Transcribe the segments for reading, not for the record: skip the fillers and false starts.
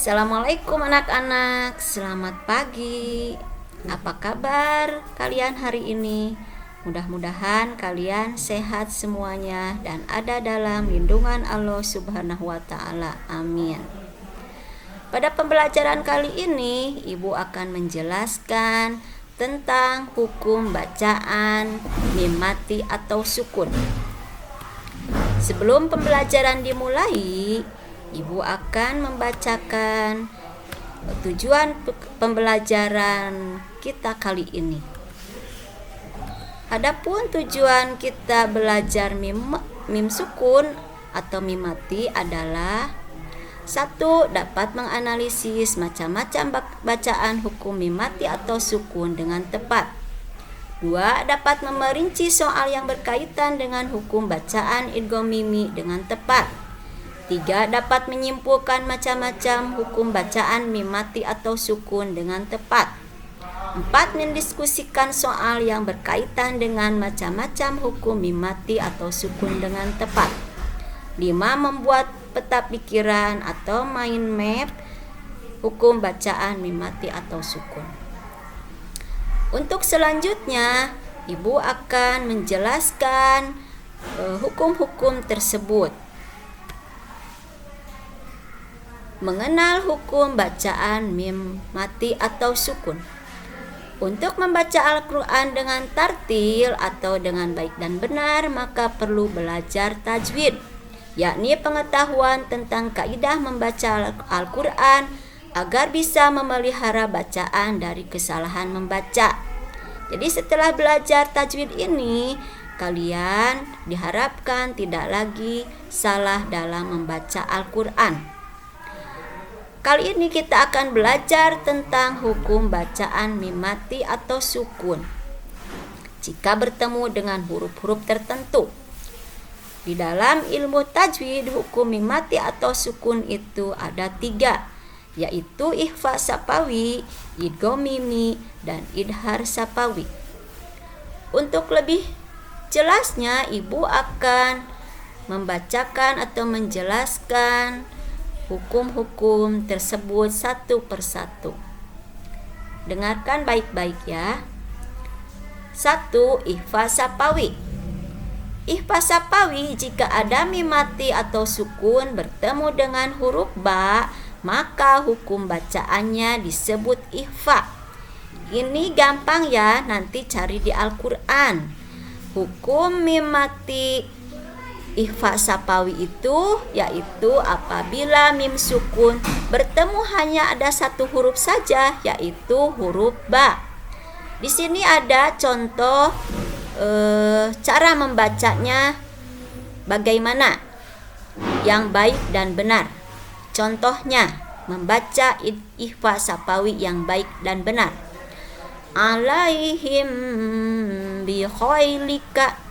Assalamualaikum anak-anak, selamat pagi. Apa kabar kalian hari ini? Mudah-mudahan kalian sehat semuanya dan ada dalam lindungan Allah Subhanahu wa Ta'ala. Amin. Pada pembelajaran kali ini, Ibu akan menjelaskan tentang hukum bacaan mim mati atau sukun. Sebelum pembelajaran dimulai, Ibu akan membacakan tujuan pembelajaran kita kali ini. Adapun tujuan kita belajar mim sukun atau mim mati adalah: 1. Dapat menganalisis macam-macam bacaan hukum mim mati atau sukun dengan tepat. 2. Dapat memerinci soal yang berkaitan dengan hukum bacaan idgham mimi dengan tepat. 3. Dapat menyimpulkan macam-macam hukum bacaan mim mati atau sukun dengan tepat. 4. Mendiskusikan soal yang berkaitan dengan macam-macam hukum mim mati atau sukun dengan tepat. 5. Membuat peta pikiran atau mind map hukum bacaan mim mati atau sukun. Untuk selanjutnya, Ibu akan menjelaskan hukum-hukum tersebut. Mengenal hukum bacaan mim mati atau sukun. Untuk membaca Al-Quran dengan tartil atau dengan baik dan benar, maka perlu belajar tajwid, yakni pengetahuan tentang kaidah membaca Al-Quran agar bisa memelihara bacaan dari kesalahan membaca. Jadi setelah belajar tajwid ini, kalian diharapkan tidak lagi salah dalam membaca Al-Quran. Kali ini kita akan belajar tentang hukum bacaan mim mati atau sukun jika bertemu dengan huruf-huruf tertentu. Di dalam ilmu tajwid, hukum mim mati atau sukun itu ada 3, yaitu ikhfa sapawi, idgham mimi, dan idhar sapawi. Untuk lebih jelasnya, Ibu akan membacakan atau menjelaskan hukum-hukum tersebut satu persatu. Dengarkan baik-baik ya. 1. Ikhfa sapawi. Ikhfa sapawi, jika ada mim mati atau sukun bertemu dengan huruf ba, maka hukum bacaannya disebut ikhfa. Ini gampang ya, nanti cari di Al-Quran. Hukum mim mati ikhfa sapawi itu yaitu apabila mim sukun bertemu hanya ada satu huruf saja, yaitu huruf ba. Di sini ada contoh cara membacanya bagaimana yang baik dan benar. Contohnya membaca ikhfa sapawi yang baik dan benar. Alaihim bi khailika.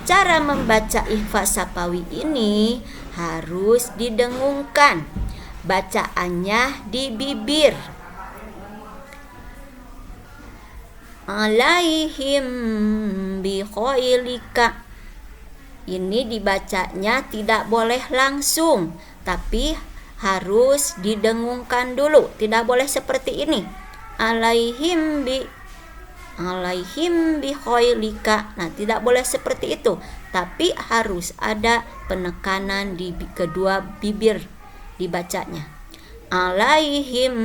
Cara membaca ikhfa sapawi ini harus didengungkan. Bacaannya di bibir. Alaihim bi khailika. Ini dibacanya tidak boleh langsung, tapi harus didengungkan dulu. Tidak boleh seperti ini. Alaihim bi khailika. Nah, tidak boleh seperti itu, tapi harus ada penekanan di kedua bibir dibacanya. Alaihim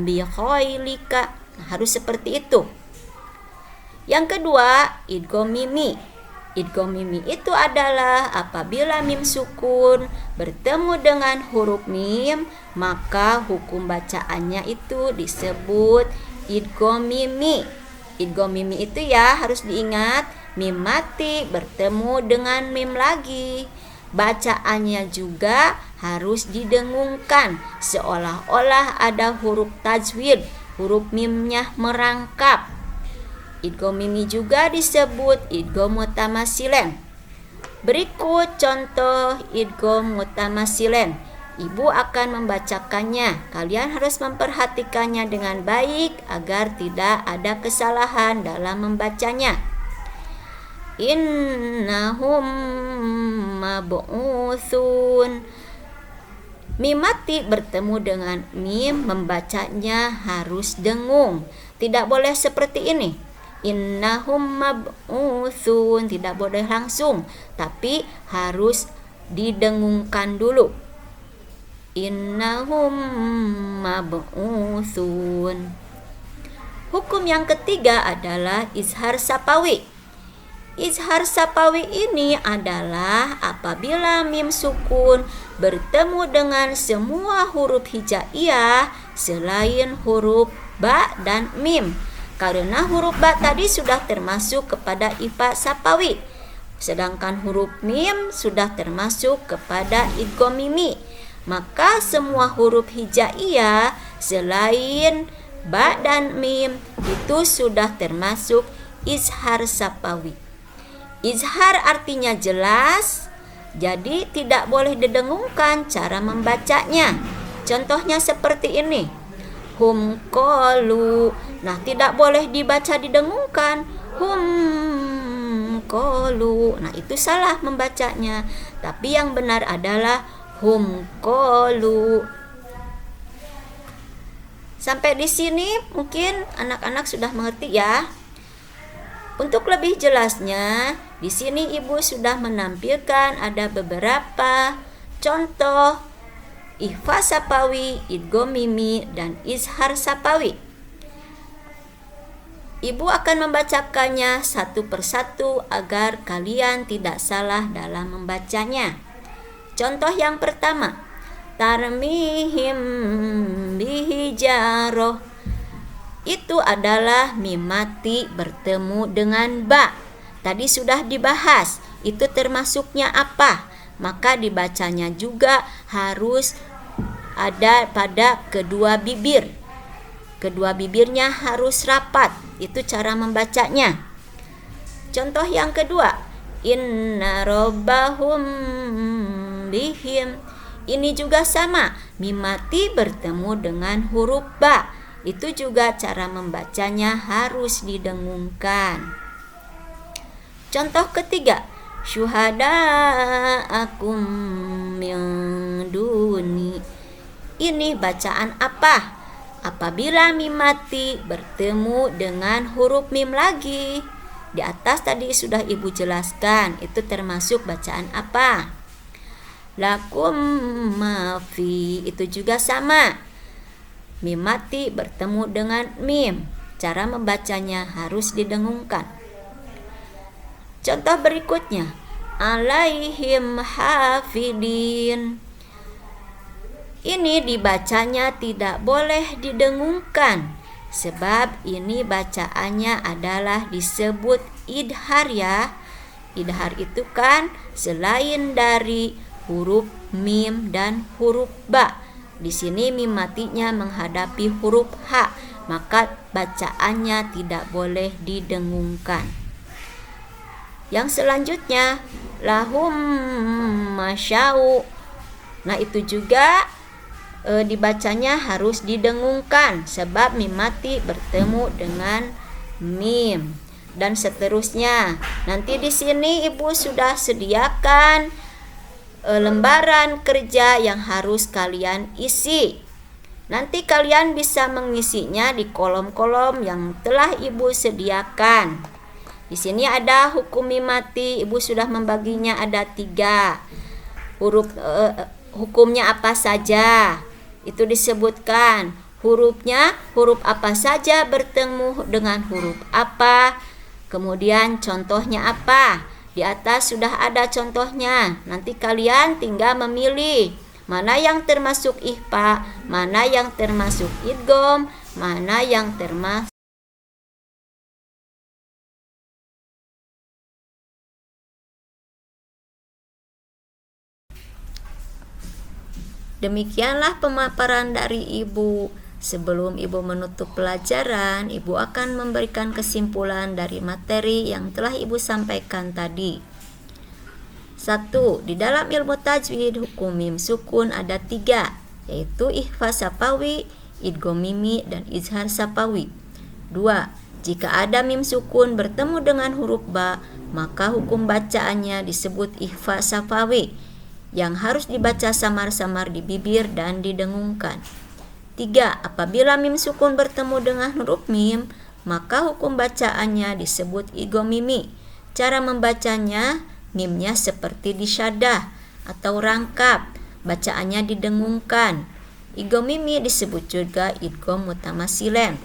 bi khailika. Nah, harus seperti itu. Yang kedua, idgham mimi. Idgham mimi itu adalah apabila mim sukun bertemu dengan huruf mim, maka hukum bacaannya itu disebut idgham mimi. Idgham mimi itu ya harus diingat, mim mati bertemu dengan mim lagi. Bacaannya juga harus didengungkan seolah-olah ada huruf tajwid, huruf mimnya merangkap. Idgham mimi juga disebut idgham mutamasilen. Berikut contoh idgham mutamasilen. Ibu akan membacakannya. Kalian harus memperhatikannya dengan baik agar tidak ada kesalahan dalam membacanya. Innahum mab'utsun. Mim mati bertemu dengan mim, membacanya harus dengung. Tidak boleh seperti ini. Innahum mab'utsun, tidak boleh langsung, tapi harus didengungkan dulu. Innahum mab'utsun. Hukum yang ketiga adalah izhar sapawi. Izhar sapawi ini adalah apabila mim sukun bertemu dengan semua huruf hijaiyah selain huruf ba dan mim. Karena huruf ba tadi sudah termasuk kepada ifa sapawi, sedangkan huruf mim sudah termasuk kepada idgham mimi. Maka semua huruf hijaiyah selain ba dan mim itu sudah termasuk izhar sapawi. Izhar artinya jelas, jadi tidak boleh didengungkan cara membacanya. Contohnya seperti ini. Hum qalu. Nah, tidak boleh dibaca didengungkan. Hum qalu. Nah, itu salah membacanya. Tapi yang benar adalah hum qalu. Sampai di sini mungkin anak-anak sudah mengerti ya. Untuk lebih jelasnya, di sini Ibu sudah menampilkan ada beberapa contoh ikhfa sapawi, idgham mimi, dan izhar sapawi. Ibu akan membacakannya satu persatu agar kalian tidak salah dalam membacanya. Contoh yang pertama, tarmihim bihijaroh. Itu adalah mim mati bertemu dengan ba. Tadi sudah dibahas, itu termasuknya apa? Maka dibacanya juga harus ada pada kedua bibir. Kedua bibirnya harus rapat. Itu cara membacanya. Contoh yang kedua, inna rabbahum bihim. Ini juga sama, mim mati bertemu dengan huruf ba. Itu juga cara membacanya harus didengungkan. Contoh ketiga, syuhada'akum min duni. Ini bacaan apa? Apabila mim mati bertemu dengan huruf mim lagi. Di atas tadi sudah Ibu jelaskan, itu termasuk bacaan apa? Lakum mafi, itu juga sama. Mim mati bertemu dengan mim. Cara membacanya harus didengungkan. Contoh berikutnya, alaihim hafidin. Ini dibacanya tidak boleh didengungkan, sebab ini bacaannya adalah disebut idhar ya. Idhar itu kan selain dari huruf mim dan huruf ba. Di sini mim matinya menghadapi huruf ha, maka bacaannya tidak boleh didengungkan. Yang selanjutnya, lahum masyau. Nah, itu juga dibacanya harus didengungkan sebab mim mati bertemu dengan mim dan seterusnya. Nanti di sini Ibu sudah sediakan lembaran kerja yang harus kalian isi. Nanti kalian bisa mengisinya di kolom-kolom yang telah Ibu sediakan. Di sini ada hukum mim mati, Ibu sudah membaginya ada 3. Hukumnya apa saja? Itu disebutkan. Hurufnya, huruf apa saja bertemu dengan huruf apa. Kemudian contohnya apa? Di atas sudah ada contohnya. Nanti kalian tinggal memilih mana yang termasuk ikhfa, mana yang termasuk idgham, mana yang termasuk. Demikianlah pemaparan dari Ibu. Sebelum Ibu menutup pelajaran, Ibu akan memberikan kesimpulan dari materi yang telah Ibu sampaikan tadi. 1. Di dalam ilmu tajwid, hukum mim sukun ada 3, yaitu ikhfa sapawi, idgham mimi, dan izhar sapawi. 2. Jika ada mim sukun bertemu dengan huruf ba, maka hukum bacaannya disebut ikhfa sapawi. yang harus dibaca samar-samar di bibir dan didengungkan. 3. Apabila mim sukun bertemu dengan huruf mim, maka hukum bacaannya disebut igomimi. Cara membacanya, mimnya seperti disyadah atau rangkap, bacaannya didengungkan. Igomimi disebut juga idgham mutamasilen.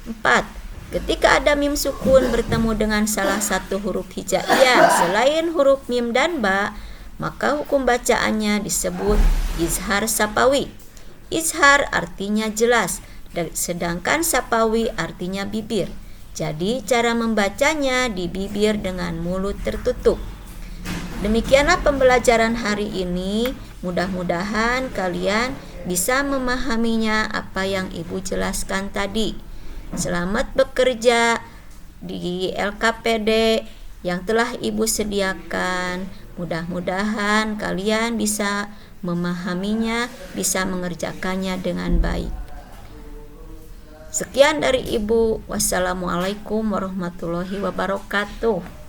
4. Ketika ada mim sukun bertemu dengan salah satu huruf hijaiyah selain huruf mim dan ba, maka hukum bacaannya disebut izhar sapawi. Izhar artinya jelas, sedangkan sapawi artinya bibir. Jadi cara membacanya di bibir dengan mulut tertutup. Demikianlah pembelajaran hari ini. Mudah-mudahan kalian bisa memahaminya apa yang Ibu jelaskan tadi. Selamat bekerja di LKPD yang telah Ibu sediakan. Mudah-mudahan kalian bisa memahaminya, bisa mengerjakannya dengan baik. Sekian dari Ibu. Wassalamualaikum warahmatullahi wabarakatuh.